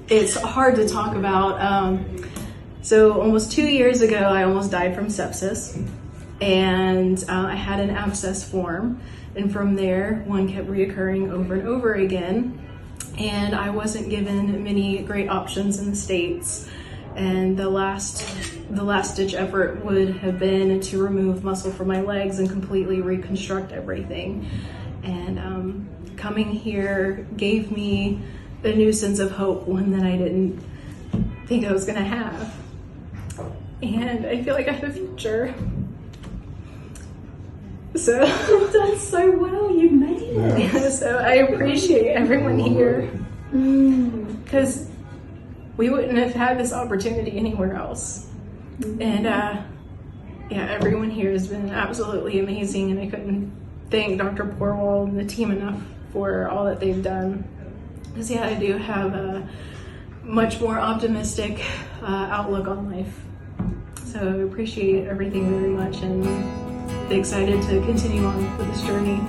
it's hard to talk about. So almost 2 years ago, I almost died from sepsis, and I had an abscess form, and from there, one kept reoccurring over and over again, and I wasn't given many great options in the States, and the last ditch effort would have been to remove muscle from my legs and completely reconstruct everything. And coming here gave me a new sense of hope, one that I didn't think I was gonna have. And I feel like I have a future. So you've done so well, you made it. So I appreciate everyone here, because we wouldn't have had this opportunity anywhere else. And yeah, everyone here has been absolutely amazing, and I couldn't thank Dr. Porwal and the team enough for all that they've done. Because yeah, I do have a much more optimistic outlook on life. So I appreciate everything very much, and excited to continue on with this journey.